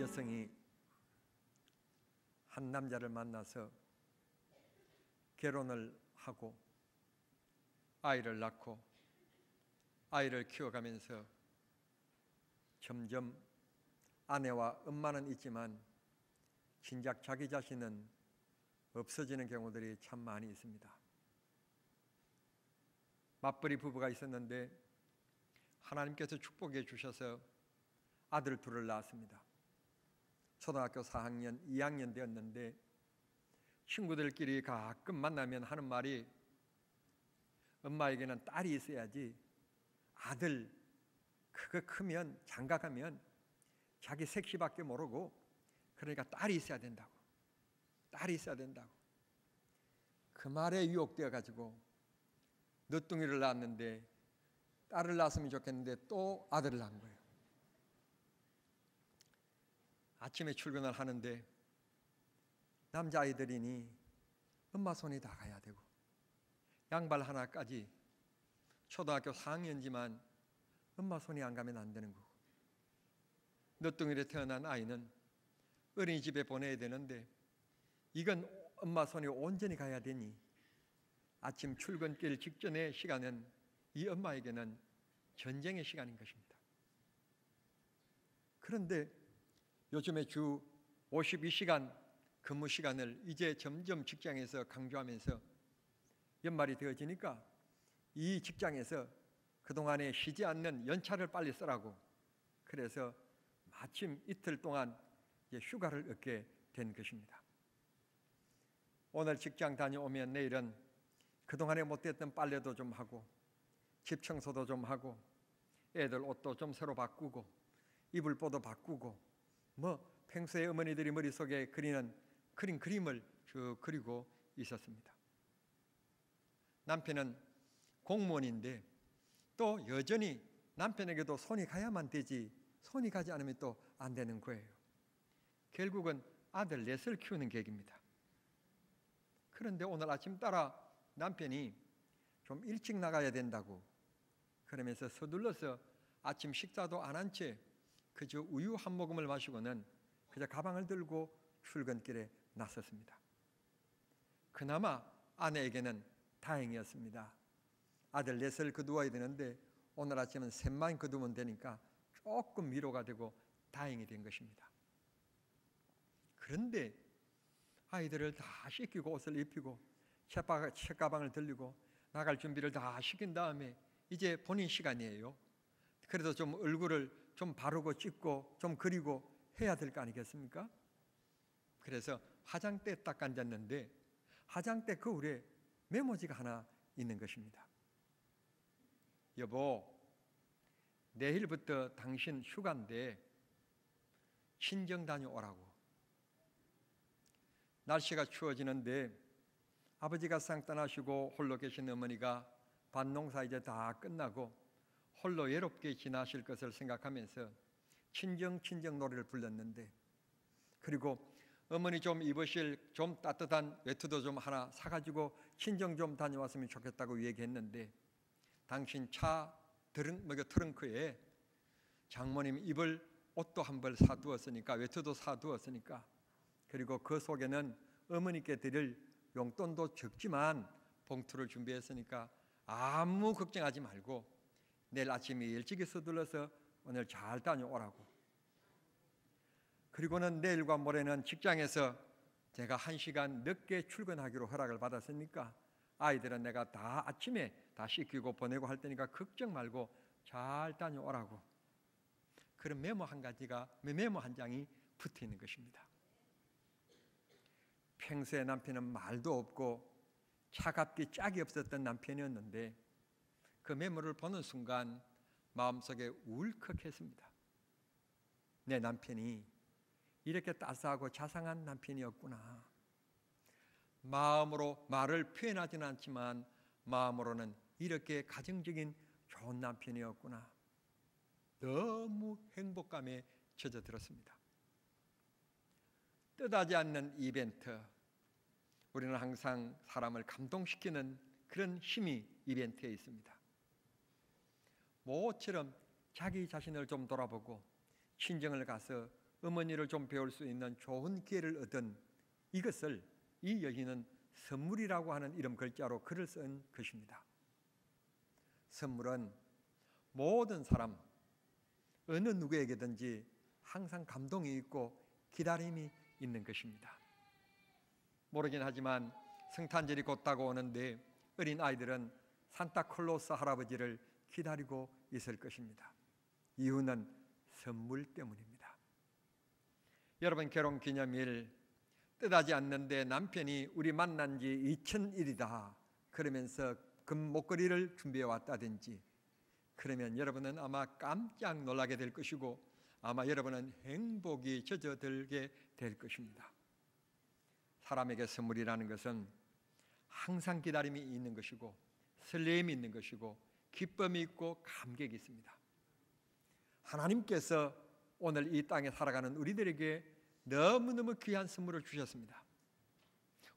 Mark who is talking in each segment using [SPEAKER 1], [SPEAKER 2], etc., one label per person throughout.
[SPEAKER 1] 여성이 한 남자를 만나서 결혼을 하고 아이를 낳고 아이를 키워가면서 점점 아내와 엄마는 있지만 진작 자기 자신은 없어지는 경우들이 참 많이 있습니다. 맞벌이 부부가 있었는데 하나님께서 축복해 주셔서 아들 둘을 낳았습니다. 초등학교 4학년, 2학년 되었는데 친구들끼리 가끔 만나면 하는 말이 엄마에게는 딸이 있어야지 아들 그거 크면 장가가면 자기 색시밖에 모르고 그러니까 딸이 있어야 된다고. 딸이 있어야 된다고. 그 말에 유혹되어 가지고 늦둥이를 낳았는데 딸을 낳았으면 좋겠는데 또 아들을 낳은 거예요. 아침에 출근을 하는데 남자아이들이니 엄마 손이 다 가야 되고 양발 하나까지 초등학교 4학년이지만 엄마 손이 안 가면 안 되는 거고 늦둥이로 태어난 아이는 어린이집에 보내야 되는데 이건 엄마 손이 온전히 가야 되니 아침 출근길 직전의 시간은 이 엄마에게는 전쟁의 시간인 것입니다. 그런데 요즘에 주 52시간 근무 시간을 이제 점점 직장에서 강조하면서 연말이 되어지니까 이 직장에서 그동안에 쉬지 않는 연차를 빨리 쓰라고 그래서 마침 이틀 동안 휴가를 얻게 된 것입니다. 오늘 직장 다녀오면 내일은 그동안에 못했던 빨래도 좀 하고 집 청소도 좀 하고 애들 옷도 좀 새로 바꾸고 이불보도 바꾸고 평소에 어머니들이 머릿속에 그리는 그림을 쭉 그리고 있었습니다. 남편은 공무원인데 또 여전히 남편에게도 손이 가야만 되지 손이 가지 않으면 또 안 되는 거예요. 결국은 아들 넷을 키우는 계획입니다. 그런데 오늘 아침 따라 남편이 좀 일찍 나가야 된다고 그러면서 서둘러서 아침 식사도 안 한 채 그저 우유 한 모금을 마시고는 그저 가방을 들고 출근길에 나섰습니다. 그나마 아내에게는 다행이었습니다. 아들 넷을 거두어야 되는데 오늘 아침은 셋만 거두면 되니까 조금 위로가 되고 다행이 된 것입니다. 그런데 아이들을 다 씻기고 옷을 입히고 책가방을 들리고 나갈 준비를 다 시킨 다음에 이제 본인 시간이에요. 그래도 좀 얼굴을 좀 바르고 찢고 좀 그리고 해야 될 거 아니겠습니까? 그래서 화장대에 딱 앉았는데 화장대 거울에 메모지가 하나 있는 것입니다. 여보, 내일부터 당신 휴가인데 친정 다녀오라고. 날씨가 추워지는데 아버지가 상 떠나시고 홀로 계신 어머니가 밭농사 이제 다 끝나고 홀로 외롭게 지나실 것을 생각하면서 친정 노래를 불렀는데 그리고 어머니 좀 입으실 좀 따뜻한 외투도 좀 하나 사가지고 친정 좀 다녀왔으면 좋겠다고 얘기했는데 당신 차 트렁크에 장모님 입을 옷도 한 벌 사두었으니까 외투도 사두었으니까 그리고 그 속에는 어머니께 드릴 용돈도 적지만 봉투를 준비했으니까 아무 걱정하지 말고 내일 아침에 일찍이 서둘러서 오늘 잘 다녀오라고. 그리고는 내일과 모레는 직장에서 제가 1시간 늦게 출근하기로 허락을 받았으니까 아이들은 내가 다 아침에 다 씻기고 보내고 할 테니까 걱정 말고 잘 다녀오라고. 그런 메모 한 장이 붙어 있는 것입니다. 평소에 남편은 말도 없고 차갑기 짝이 없었던 남편이었는데 그 메모를 보는 순간 마음속에 울컥했습니다. 내 남편이 이렇게 따스하고 자상한 남편이었구나. 마음으로 말을 표현하지는 않지만 마음으로는 이렇게 가정적인 좋은 남편이었구나. 너무 행복감에 젖어들었습니다. 뜻하지 않는 이벤트, 우리는 항상 사람을 감동시키는 그런 힘이 이벤트에 있습니다. 모처럼 자기 자신을 좀 돌아보고 친정을 가서 어머니를 좀 배울 수 있는 좋은 기회를 얻은 이것을 이 여인은 선물이라고 하는 이름 글자로 글을 쓴 것입니다. 선물은 모든 사람, 어느 누구에게든지 항상 감동이 있고 기다림이 있는 것입니다. 모르긴 하지만 성탄절이 곧 다가오는데 어린 아이들은 산타클로스 할아버지를 기다리고 있을 것입니다. 이유는 선물 때문입니다. 여러분, 결혼기념일 뜻하지 않는데 남편이 우리 만난 지 2000일이다 그러면서 금 목걸이를 준비해 왔다든지, 그러면 여러분은 아마 깜짝 놀라게 될 것이고 아마 여러분은 행복이 젖어들게 될 것입니다. 사람에게 선물이라는 것은 항상 기다림이 있는 것이고 설렘이 있는 것이고 기쁨이 있고 감격이 있습니다. 하나님께서 오늘 이 땅에 살아가는 우리들에게 너무너무 귀한 선물을 주셨습니다.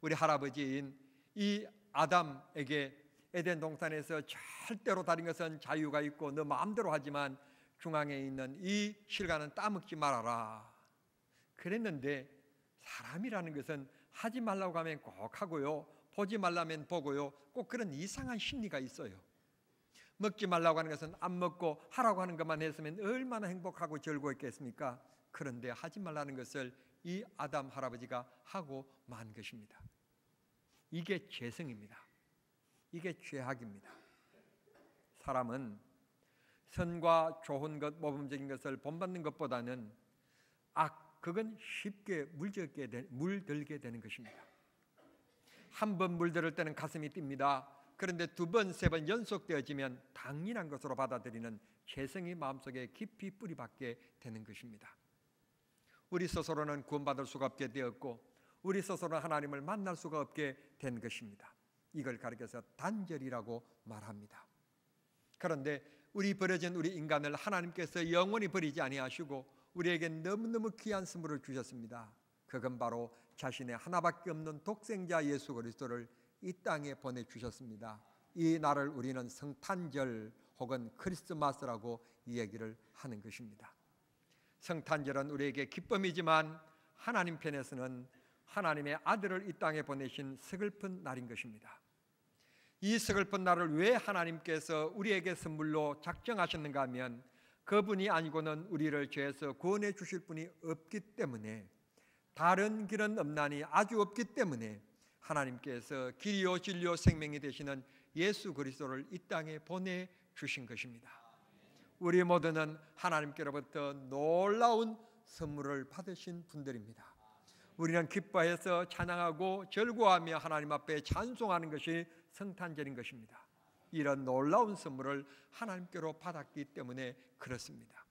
[SPEAKER 1] 우리 할아버지인 이 아담에게 에덴 동산에서 절대로 다른 것은 자유가 있고 너 마음대로 하지만 중앙에 있는 이 실과는 따먹지 말아라 그랬는데, 사람이라는 것은 하지 말라고 하면 꼭 하고요, 보지 말라면 보고요, 꼭 그런 이상한 심리가 있어요. 먹지 말라고 하는 것은 안 먹고 하라고 하는 것만 했으면 얼마나 행복하고 즐거웠겠습니까? 그런데 하지 말라는 것을 이 아담 할아버지가 하고 만 것입니다. 이게 죄성입니다. 이게 죄악입니다. 사람은 선과 좋은 것, 모범적인 것을 본받는 것보다는 그건 쉽게 물들게 되는 것입니다. 한 번 물들을 때는 가슴이 뜁니다. 그런데 두 번, 세 번 연속되어지면 당연한 것으로 받아들이는 죄성이 마음속에 깊이 뿌리박게 되는 것입니다. 우리 스스로는 구원받을 수가 없게 되었고 우리 스스로는 하나님을 만날 수가 없게 된 것입니다. 이걸 가리켜서 단절이라고 말합니다. 그런데 우리 버려진 우리 인간을 하나님께서 영원히 버리지 아니하시고 우리에게 너무너무 귀한 선물을 주셨습니다. 그건 바로 자신의 하나밖에 없는 독생자 예수 그리스도를 이 땅에 보내주셨습니다. 이 날을 우리는 성탄절 혹은 크리스마스라고 이야기를 하는 것입니다. 성탄절은 우리에게 기쁨이지만 하나님 편에서는 하나님의 아들을 이 땅에 보내신 서글픈 날인 것입니다. 이 서글픈 날을 왜 하나님께서 우리에게 선물로 작정하셨는가 하면 그분이 아니고는 우리를 죄에서 구원해 주실 분이 없기 때문에, 다른 길은 없나니 아주 없기 때문에 하나님께서 길이요 진리요 생명이 되시는 예수 그리스도를 이 땅에 보내주신 것입니다. 우리 모두는 하나님께로부터 놀라운 선물을 받으신 분들입니다. 우리는 기뻐해서 찬양하고 즐거워하며 하나님 앞에 찬송하는 것이 성탄절인 것입니다. 이런 놀라운 선물을 하나님께로 받았기 때문에 그렇습니다.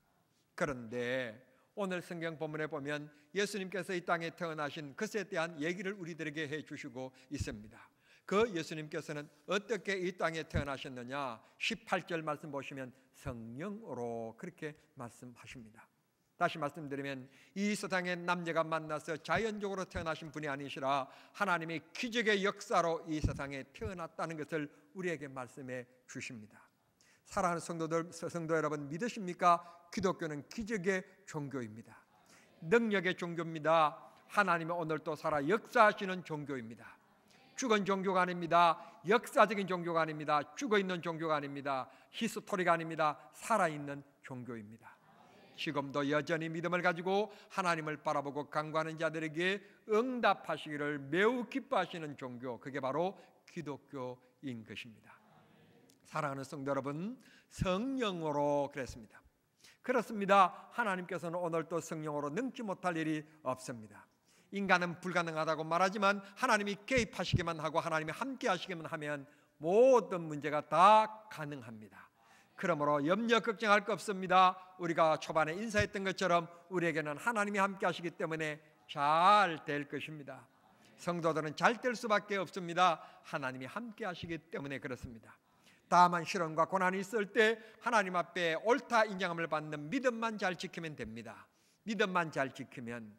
[SPEAKER 1] 그런데 오늘 성경 본문에 보면 예수님께서 이 땅에 태어나신 것에 대한 얘기를 우리들에게 해주시고 있습니다. 그 예수님께서는 어떻게 이 땅에 태어나셨느냐, 18절 말씀 보시면 성령으로 그렇게 말씀하십니다. 다시 말씀드리면 이 세상의 남녀가 만나서 자연적으로 태어나신 분이 아니시라 하나님의 기적의 역사로 이 세상에 태어났다는 것을 우리에게 말씀해 주십니다. 사랑하는 성도 여러분, 믿으십니까? 기독교는 기적의 종교입니다. 능력의 종교입니다. 하나님이 오늘도 살아 역사하시는 종교입니다. 죽은 종교가 아닙니다. 역사적인 종교가 아닙니다. 죽어있는 종교가 아닙니다. 히스토리가 아닙니다. 살아있는 종교입니다. 지금도 여전히 믿음을 가지고 하나님을 바라보고 간구하는 자들에게 응답하시기를 매우 기뻐하시는 종교, 그게 바로 기독교인 것입니다. 사랑하는 성도 여러분, 성령으로 그랬습니다. 그렇습니다. 하나님께서는 오늘도 성령으로 능지 못할 일이 없습니다. 인간은 불가능하다고 말하지만 하나님이 개입하시기만 하고 하나님이 함께 하시기만 하면 모든 문제가 다 가능합니다. 그러므로 염려 걱정할 거 없습니다. 우리가 초반에 인사했던 것처럼 우리에게는 하나님이 함께 하시기 때문에 잘 될 것입니다. 성도들은 잘 될 수밖에 없습니다. 하나님이 함께 하시기 때문에 그렇습니다. 다만 시련과 고난이 있을 때 하나님 앞에 옳다 인정함을 받는 믿음만 잘 지키면 됩니다. 믿음만 잘 지키면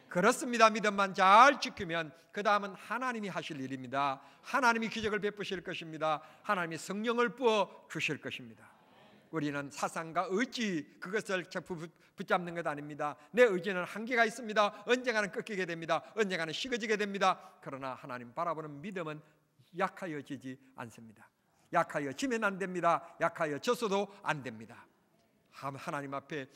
[SPEAKER 1] 그렇습니다. 믿음만 잘 지키면 그 다음은 하나님이 하실 일입니다. 하나님이 기적을 베푸실 것입니다. 하나님이 성령을 부어 주실 것입니다. 우리는 사상과 의지 그것을 붙잡는 것 아닙니다. 내 의지는 한계가 있습니다. 언젠가는 꺾이게 됩니다. 언젠가는 식어지게 됩니다. 그러나 하나님 바라보는 믿음은 약하여지지 않습니다. 약하여지면 안 됩니다. 약하여져서도 안 됩니다. 하나님 앞에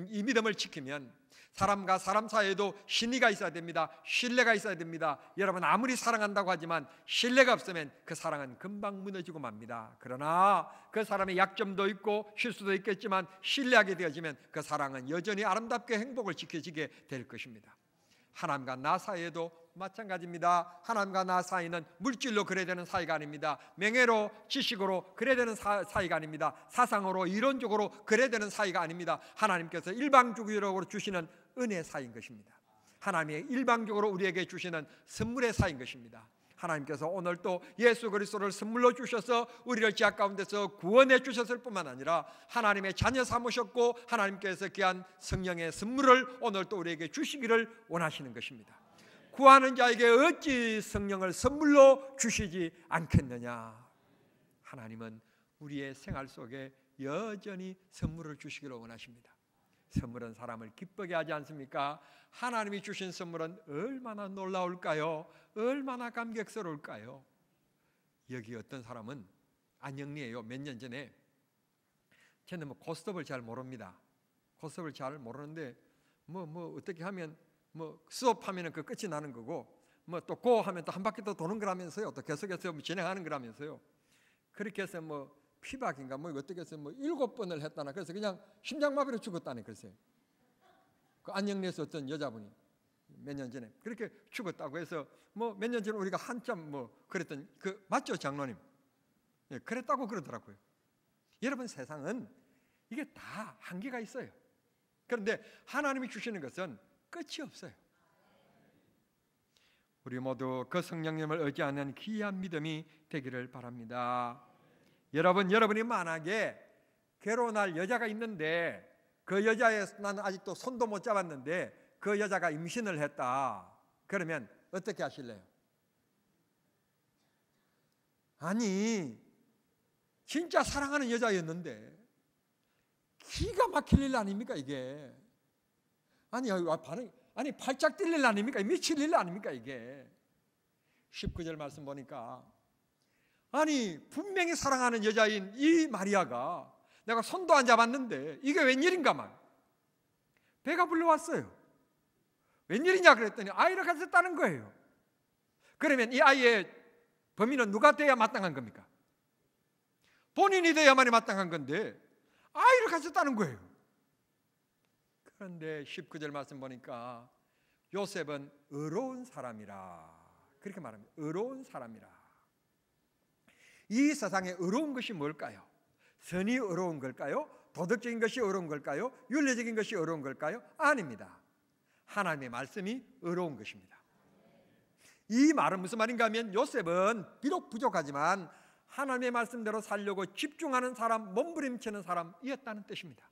[SPEAKER 1] 이 믿음을 지키면 사람과 사람 사이에도 신의가 있어야 됩니다. 신뢰가 있어야 됩니다. 여러분 아무리 사랑한다고 하지만 신뢰가 없으면 그 사랑은 금방 무너지고 맙니다. 그러나 그 사람의 약점도 있고 실수도 있겠지만 신뢰하게 되어지면 그 사랑은 여전히 아름답게 행복을 지켜지게 될 것입니다. 하나님과 나 사이에도 마찬가지입니다. 하나님과 나 사이는 물질로 그래야 되는 사이가 아닙니다. 명예로 지식으로 그래야 되는 사이가 아닙니다. 사상으로 이론적으로 그래야 되는 사이가 아닙니다. 하나님께서 일방적으로 주시는 은혜 사이인 것입니다. 하나님의 일방적으로 우리에게 주시는 선물의 사이인 것입니다. 하나님께서 오늘 또 예수 그리스도를 선물로 주셔서 우리를 죄악 가운데서 구원해 주셨을 뿐만 아니라 하나님의 자녀 삼으셨고 하나님께서 귀한 성령의 선물을 오늘 또 우리에게 주시기를 원하시는 것입니다. 구하는 자에게 어찌 성령을 선물로 주시지 않겠느냐. 하나님은 우리의 생활 속에 여전히 선물을 주시기를 원하십니다. 선물은 사람을 기쁘게 하지 않습니까? 하나님이 주신 선물은 얼마나 놀라울까요? 얼마나 감격스러울까요? 여기 어떤 사람은 안영리예요. 몇 년 전에 저는 고스톱을 잘 모릅니다. 고스톱을 잘 모르는데 어떻게 하면 수업하면 그 끝이 나는 거고 또 고 하면 또 한 바퀴 더 도는 거라면서요. 또 계속해서 진행하는 거라면서요. 그렇게 해서 피박인가 어떻게 해서 7번을 했다나. 그래서 그냥 심장마비로 죽었다니. 글쎄 그 안영리에서 어떤 여자분이 몇 년 전에 그렇게 죽었다고 해서 몇 년 전에 우리가 한참 그랬더니 맞죠 장로님? 예, 그랬다고 그러더라고요. 여러분 세상은 이게 다 한계가 있어요. 그런데 하나님이 주시는 것은 끝이 없어요. 우리 모두 그 성령님을 의지하는 귀한 믿음이 되기를 바랍니다. 여러분이 만약에 결혼할 여자가 있는데 그 여자의 나는 아직도 손도 못 잡았는데 그 여자가 임신을 했다. 그러면 어떻게 하실래요? 아니 진짜 사랑하는 여자였는데 기가 막힐 일 아닙니까 이게? 아니 발작 뛸 일 아닙니까? 미칠 일 아닙니까 이게? 19절 말씀 보니까 아니 분명히 사랑하는 여자인 이 마리아가 내가 손도 안 잡았는데 이게 웬일인가만 배가 불러왔어요. 웬일이냐 그랬더니 아이를 가졌다는 거예요. 그러면 이 아이의 범인은 누가 돼야 마땅한 겁니까? 본인이 돼야만이 마땅한 건데 아이를 가졌다는 거예요. 그런데 19절 말씀 보니까 요셉은 의로운 사람이라 그렇게 말합니다. 의로운 사람이라. 이 세상에 의로운 것이 뭘까요? 선이 의로운 걸까요? 도덕적인 것이 의로운 걸까요? 윤리적인 것이 의로운 걸까요? 아닙니다. 하나님의 말씀이 의로운 것입니다. 이 말은 무슨 말인가 하면 요셉은 비록 부족하지만 하나님의 말씀대로 살려고 집중하는 사람, 몸부림치는 사람이었다는 뜻입니다.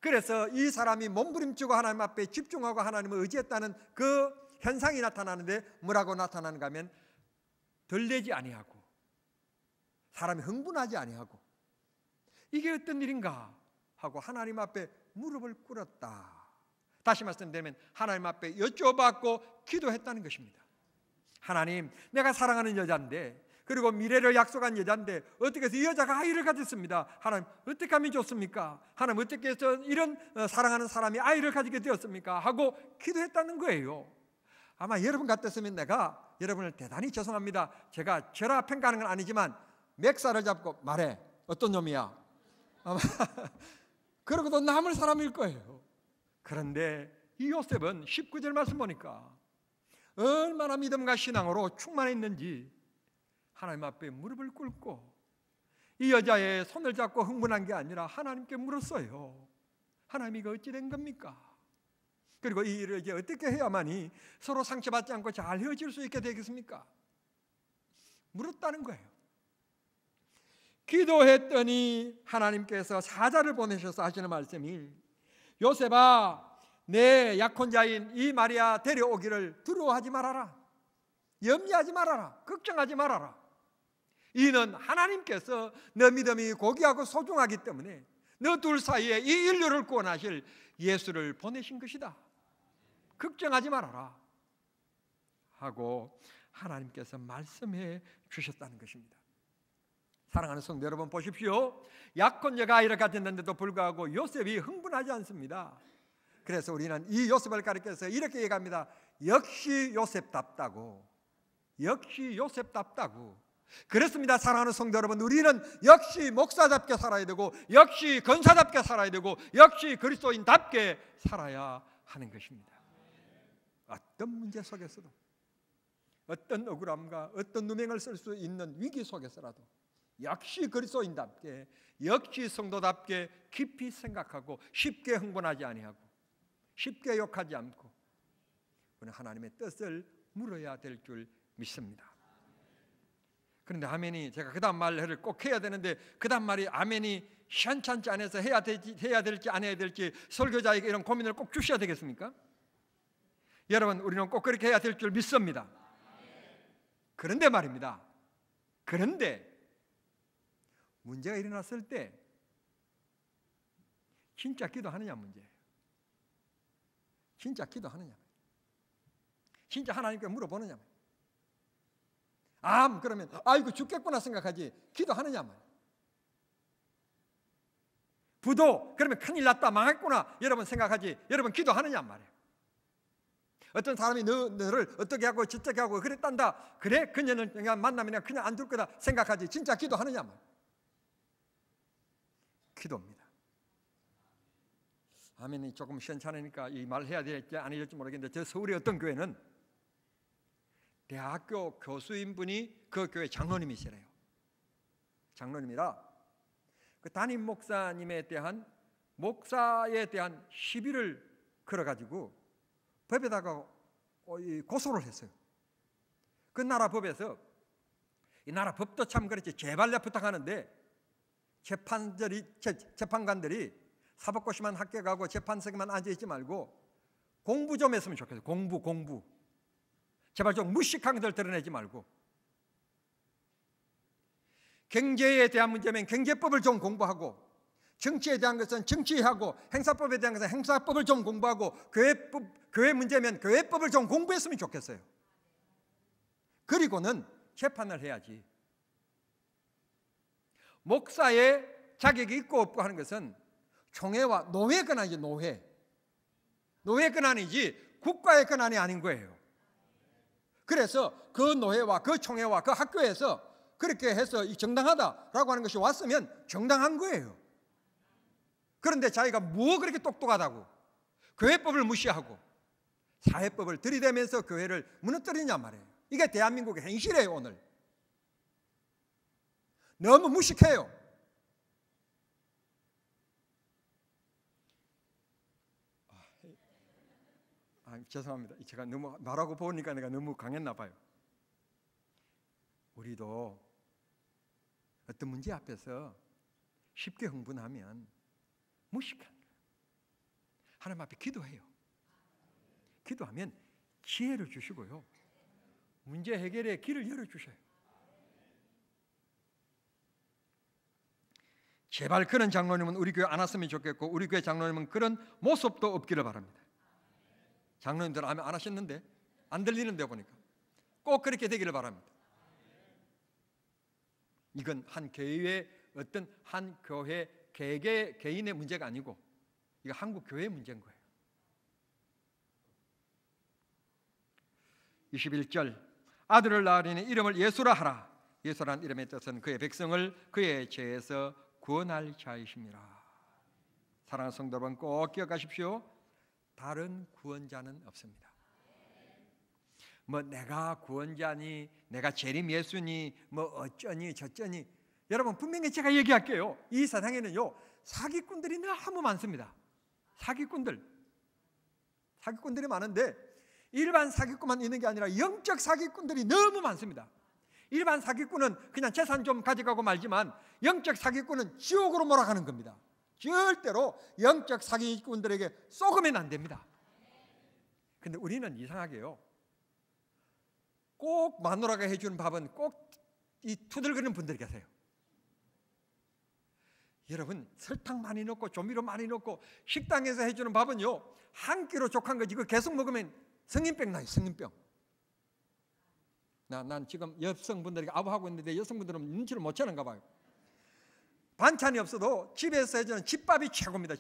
[SPEAKER 1] 그래서 이 사람이 몸부림치고 하나님 앞에 집중하고 하나님을 의지했다는 그 현상이 나타나는데 뭐라고 나타나는가 하면 들레지 아니하고 사람이 흥분하지 아니하고 이게 어떤 일인가 하고 하나님 앞에 무릎을 꿇었다. 다시 말씀드리면 하나님 앞에 여쭤봤고 기도했다는 것입니다. 하나님, 내가 사랑하는 여자인데 그리고 미래를 약속한 여자인데 어떻게 해서 이 여자가 아이를 가졌습니다. 하나님 어떻게 하면 좋습니까? 하나님 어떻게 해서 이런 사랑하는 사람이 아이를 가지게 되었습니까? 하고 기도했다는 거예요. 아마 여러분 같았으면 내가 여러분을 대단히 죄송합니다. 제가 죄라 평가하는 건 아니지만 맥살을 잡고 말해. 어떤 놈이야? 아마 그러고도 남을 사람일 거예요. 그런데 이 요셉은 19절 말씀 보니까 얼마나 믿음과 신앙으로 충만했는지 하나님 앞에 무릎을 꿇고 이 여자의 손을 잡고 흥분한 게 아니라 하나님께 물었어요. 하나님 이거 어찌 된 겁니까? 그리고 이 일을 이제 어떻게 해야만이 서로 상처받지 않고 잘 헤어질 수 있게 되겠습니까? 물었다는 거예요. 기도했더니 하나님께서 사자를 보내셔서 하시는 말씀이 요셉아 내 약혼자인 이 마리아 데려오기를 두려워하지 말아라. 염려하지 말아라. 걱정하지 말아라. 이는 하나님께서 너 믿음이 고귀하고 소중하기 때문에 너 둘 사이에 이 인류를 구원하실 예수를 보내신 것이다. 걱정하지 말아라 하고 하나님께서 말씀해 주셨다는 것입니다. 사랑하는 성도 여러분, 보십시오. 약혼녀가 아이를 가졌는데도 불구하고 요셉이 흥분하지 않습니다. 그래서 우리는 이 요셉을 가리켜서 이렇게 얘기합니다. 역시 요셉답다고. 역시 요셉답다고. 그렇습니다. 사랑하는 성도 여러분, 우리는 역시 목사답게 살아야 되고, 역시 권사답게 살아야 되고, 역시 그리스도인답게 살아야 하는 것입니다. 어떤 문제 속에서도, 어떤 억울함과 어떤 누명을 쓸 수 있는 위기 속에서라도 역시 그리스도인답게, 역시 성도답게 깊이 생각하고 쉽게 흥분하지 아니하고 쉽게 욕하지 않고 우리는 하나님의 뜻을 물어야 될 줄 믿습니다. 그런데 아멘이, 제가 그 다음 말을 꼭 해야 되는데 그 다음 말이 아멘이 시원찮지 않아서 해야 될지 안 해야 될지 설교자에게 이런 고민을 꼭 주셔야 되겠습니까? 여러분, 우리는 꼭 그렇게 해야 될 줄 믿습니다. 그런데 말입니다. 그런데 문제가 일어났을 때 진짜 기도하느냐 문제예요. 진짜 기도하느냐, 진짜 하나님께 물어보느냐. 그러면 아이고 죽겠구나 생각하지 기도하느냐 말이에요. 부도 그러면 큰일 났다 망했구나 여러분 생각하지 여러분 기도하느냐 말이에요. 어떤 사람이 너를 어떻게 하고 저떻게 하고 그랬단다, 그래 그녀는 그냥 만나면 그냥 안 둘 거다 생각하지 진짜 기도하느냐 말이에요. 기도입니다. 아멘이 조금 시원찮으니까 이 말 해야 될지 안 해야 될지 모르겠는데, 저 서울의 어떤 교회는 대학교 교수인분이 그 교회 장로님이시래요. 장로님이라 그 담임 목사님에 대한 목사에 대한 시비를 걸어가지고 법에다가 고소를 했어요. 그 나라 법에서, 이 나라 법도 참 그렇지 제발려 부탁하는데 재판관들이 사법고시만 합격하고 재판석에만 앉아있지 말고 공부 좀 했으면 좋겠어요. 공부 제발 좀 무식한 것들 드러내지 말고, 경제에 대한 문제면 경제법을 좀 공부하고, 정치에 대한 것은 정치하고, 행사법에 대한 것은 행사법을 좀 공부하고, 교회 문제면 교회법을 좀 공부했으면 좋겠어요. 그리고는 재판을 해야지. 목사의 자격이 있고 없고 하는 것은 총회와 노회 권한이지. 노회 권한이지 국가의 권한이 아닌 거예요. 그래서 그 노회와 그 총회와 그 학교에서 그렇게 해서 정당하다라고 하는 것이 왔으면 정당한 거예요. 그런데 자기가 뭐 그렇게 똑똑하다고 교회법을 무시하고 사회법을 들이대면서 교회를 무너뜨리냐 말이에요. 이게 대한민국의 현실이에요. 오늘 너무 무식해요. 죄송합니다. 제가 너무 말하고 보니까 내가 너무 강했나 봐요. 우리도 어떤 문제 앞에서 쉽게 흥분하면 무식한 거예요. 하나님 앞에 기도해요. 기도하면 지혜를 주시고요, 문제 해결의 길을 열어주셔요. 제발 그런 장로님은 우리 교회 안 왔으면 좋겠고, 우리 교회 장로님은 그런 모습도 없기를 바랍니다. 장로님들 안 하셨는데 안 들리는데 보니까 꼭 그렇게 되기를 바랍니다. 이건 한 교회의 어떤 한 교회 개인의 문제가 아니고 이거 한국 교회의 문제인 거예요. 21절, 아들을 낳으리니 이름을 예수라 하라. 예수란 이름의 뜻은 그의 백성을 그의 죄에서 구원할 자이십니다. 사랑하는 성도 여러분, 꼭 기억하십시오. 다른 구원자는 없습니다. 뭐 내가 구원자니, 내가 재림 예수니, 뭐 어쩌니 저쩌니. 여러분, 분명히 제가 얘기할게요. 이 세상에는요 사기꾼들이 너무 많습니다. 사기꾼들이 많은데 일반 사기꾼만 있는 게 아니라 영적 사기꾼들이 너무 많습니다. 일반 사기꾼은 그냥 재산 좀 가져가고 말지만 영적 사기꾼은 지옥으로 몰아가는 겁니다. 절대로 영적 사기꾼들에게 쏘으면 안 됩니다. 근데 우리는 이상하게요, 꼭 마누라가 해주는 밥은 꼭 이 투덜거리는 분들이 계세요. 여러분, 설탕 많이 넣고 조미료 많이 넣고 식당에서 해주는 밥은요, 한 끼로 족한 거지. 이거 계속 먹으면 성인병 나요. 성인병. 난 지금 여성분들에게 아부하고 있는데 여성분들은 눈치를 못 채는가 봐요. 반찬이 없어도 집에서 해주는 집밥이 최고입니다.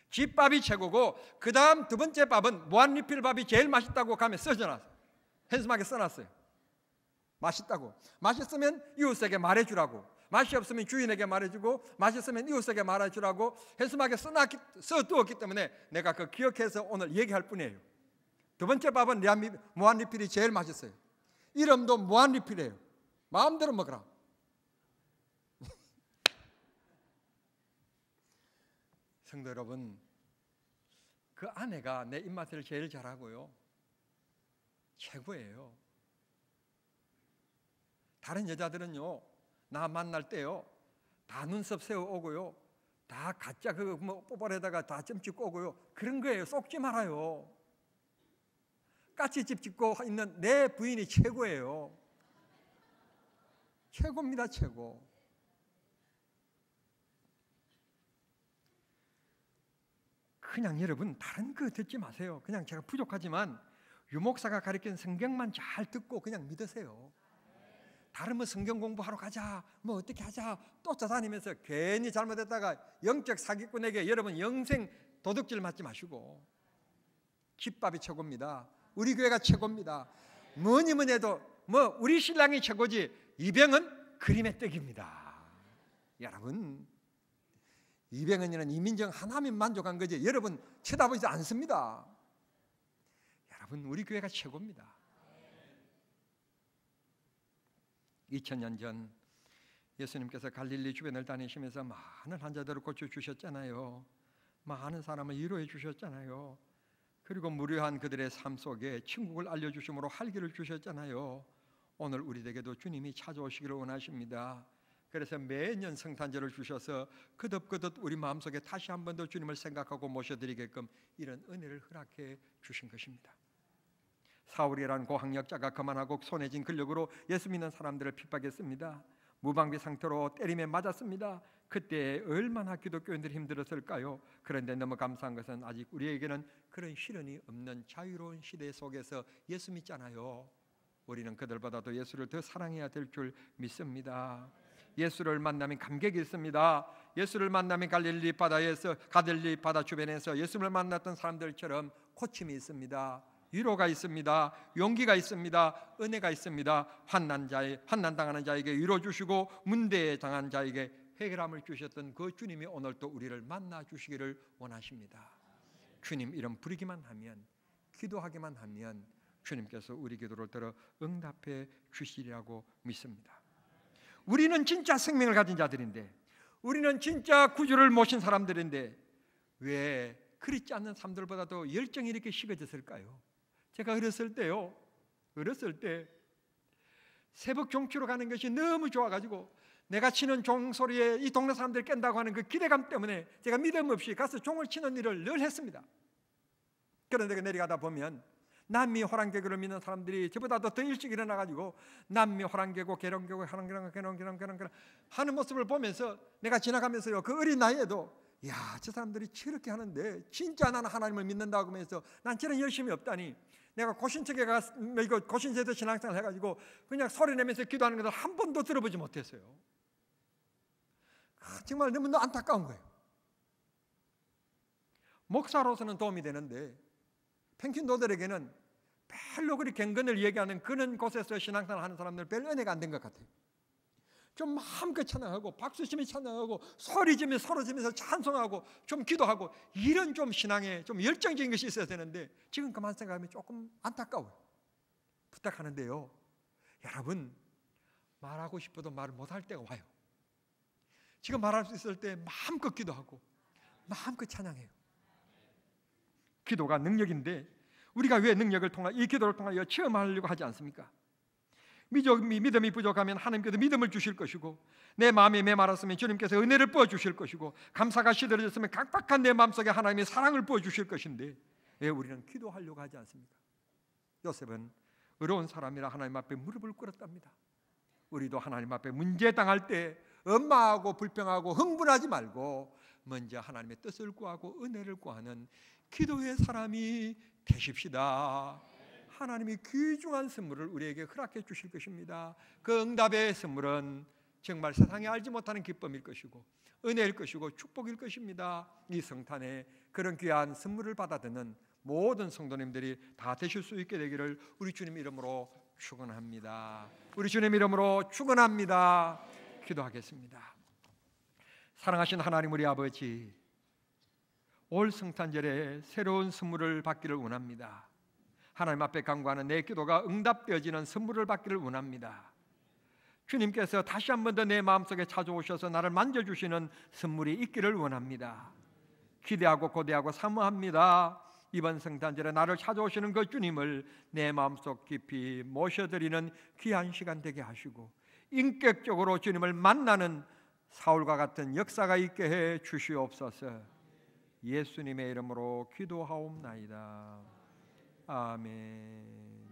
[SPEAKER 1] 집밥이 최고고, 그 다음 두 번째 밥은 무한리필밥이 제일 맛있다고 가면 써져놨어요. 핸스막에 써놨어요. 맛있다고. 맛있으면 이웃에게 말해주라고. 맛이 없으면 주인에게 말해주고, 맛있으면 이웃에게 말해주라고 핸스막에 써두었기 때문에 내가 그 기억해서 오늘 얘기할 뿐이에요. 두 번째 밥은 무한리필이 제일 맛있어요. 이름도 무한리필이에요. 마음대로 먹으라. 성도 여러분, 그 아내가 내 입맛을 제일 잘하고요, 최고예요. 다른 여자들은요, 나 만날 때요, 다 눈썹 세워 오고요, 다 가짜 그 뭐 뽀뽀에다가 다 점 찍고 오고요. 그런 거예요. 속지 말아요. 까치집 짓고 있는 내 부인이 최고예요. 최고입니다, 최고. 그냥 여러분 다른 거 듣지 마세요. 그냥 제가 부족하지만 유목사가 가르친 성경만 잘 듣고 그냥 믿으세요. 다른 뭐 성경 공부하러 가자, 뭐 어떻게 하자 쫓아다니면서 괜히 잘못했다가 영적 사기꾼에게 여러분 영생 도둑질 맞지 마시고, 집밥이 최고입니다. 우리 교회가 최고입니다. 뭐니 해도 뭐 우리 신랑이 최고지 이병은 그림의 떡입니다. 여러분, 이병헌이는 이민정 하나면 만족한 거지 여러분 쳐다보지 않습니다. 여러분, 우리 교회가 최고입니다. 2000년 전 예수님께서 갈릴리 주변을 다니시면서 많은 환자들을 고쳐주셨잖아요. 많은 사람을 위로해 주셨잖아요. 그리고 무료한 그들의 삶 속에 천국을 알려주심으로 활기를 주셨잖아요. 오늘 우리에게도 주님이 찾아오시기를 원하십니다. 그래서 매년 성탄절을 주셔서 거듭거듭 우리 마음속에 다시 한 번 더 주님을 생각하고 모셔드리게끔 이런 은혜를 허락해 주신 것입니다. 사울이라는 고학력자가 거만하고 손에 쥔 근력으로 예수 믿는 사람들을 핍박했습니다. 무방비 상태로 때림에 맞았습니다. 그때 얼마나 기독교인들이 힘들었을까요? 그런데 너무 감사한 것은 아직 우리에게는 그런 시련이 없는 자유로운 시대 속에서 예수 믿잖아요. 우리는 그들보다도 예수를 더 사랑해야 될 줄 믿습니다. 예수를 만나면 감격이 있습니다. 예수를 만나면 갈릴리 바다 주변에서 예수를 만났던 사람들처럼 고침이 있습니다. 위로가 있습니다. 용기가 있습니다. 은혜가 있습니다. 환난 당하는 자에게 위로 주시고 문대에 당한 자에게 해결함을 주셨던 그 주님이 오늘 또 우리를 만나 주시기를 원하십니다. 주님 이름 부르기만 하면, 기도하기만 하면 주님께서 우리 기도를 들어 응답해 주시리라고 믿습니다. 우리는 진짜 생명을 가진 자들인데, 우리는 진짜 구주를 모신 사람들인데 왜 그렇지 않는 사람들보다도 열정이 이렇게 식어졌을까요? 제가 어렸을 때 새벽 종치로 가는 것이 너무 좋아가지고 내가 치는 종 소리에 이 동네 사람들이 깬다고 하는 그 기대감 때문에 제가 믿음 없이 가서 종을 치는 일을 늘 했습니다. 그런데 내려가다 보면 남미 호랑개구를 믿는 사람들이 저보다도 더 일찍 일어나가지고 남미 호랑개구, 계룡개구, 계룡 하는 모습을 보면서 내가 지나가면서요, 그 어린 나이에도 야, 저 사람들이 저렇게 하는데 진짜 나는 하나님을 믿는다고 하면서 난 저런 열심이 없다니. 내가 고신척에 가서 이거 고신세대 신앙생활 해가지고 그냥 소리내면서 기도하는 것을 한 번도 들어보지 못했어요. 정말 너무 안타까운 거예요. 목사로서는 도움이 되는데 평신도들에게는 별로 그리 경건을 얘기하는 그런 곳에서 신앙생활 하는 사람들 별 은혜가 안 된 것 같아요. 좀 마음껏 찬양하고 박수치며 찬양하고 소리지며 서로지면서 찬송하고 좀 기도하고 이런 좀 신앙에 좀 열정적인 것이 있어야 되는데 지금 그만 생각하면 조금 안타까워요. 부탁하는데요, 여러분 말하고 싶어도 말을 못할 때가 와요. 지금 말할 수 있을 때 마음껏 기도하고 마음껏 찬양해요. 기도가 능력인데 우리가 왜 능력을 통해 이 기도를 통하여 체험하려고 하지 않습니까? 믿음이 부족하면 하나님께서 믿음을 주실 것이고, 내 마음이 메말랐으면 주님께서 은혜를 부어주실 것이고, 감사가 시들어졌으면 각박한 내 마음속에 하나님의 사랑을 부어주실 것인데 왜 우리는 기도하려고 하지 않습니까? 요셉은 어려운 사람이라 하나님 앞에 무릎을 꿇었답니다. 우리도 하나님 앞에 문제 당할 때 엄마하고 불평하고 흥분하지 말고 먼저 하나님의 뜻을 구하고 은혜를 구하는 기도의 사람이 되십시다. 하나님이 귀중한 선물을 우리에게 허락해 주실 것입니다. 그 응답의 선물은 정말 세상에 알지 못하는 기쁨일 것이고 은혜일 것이고 축복일 것입니다. 이 성탄에 그런 귀한 선물을 받아듣는 모든 성도님들이 다 되실 수 있게 되기를 우리 주님 이름으로 축원합니다. 우리 주님 이름으로 축원합니다. 기도하겠습니다. 사랑하신 하나님 우리 아버지, 올 성탄절에 새로운 선물을 받기를 원합니다. 하나님 앞에 간구하는 내 기도가 응답되어지는 선물을 받기를 원합니다. 주님께서 다시 한 번 더 내 마음속에 찾아오셔서 나를 만져주시는 선물이 있기를 원합니다. 기대하고 고대하고 사모합니다. 이번 성탄절에 나를 찾아오시는 그 주님을 내 마음속 깊이 모셔드리는 귀한 시간 되게 하시고 인격적으로 주님을 만나는 사울과 같은 역사가 있게 해 주시옵소서. 예수님의 이름으로 기도하옵나이다. 아멘.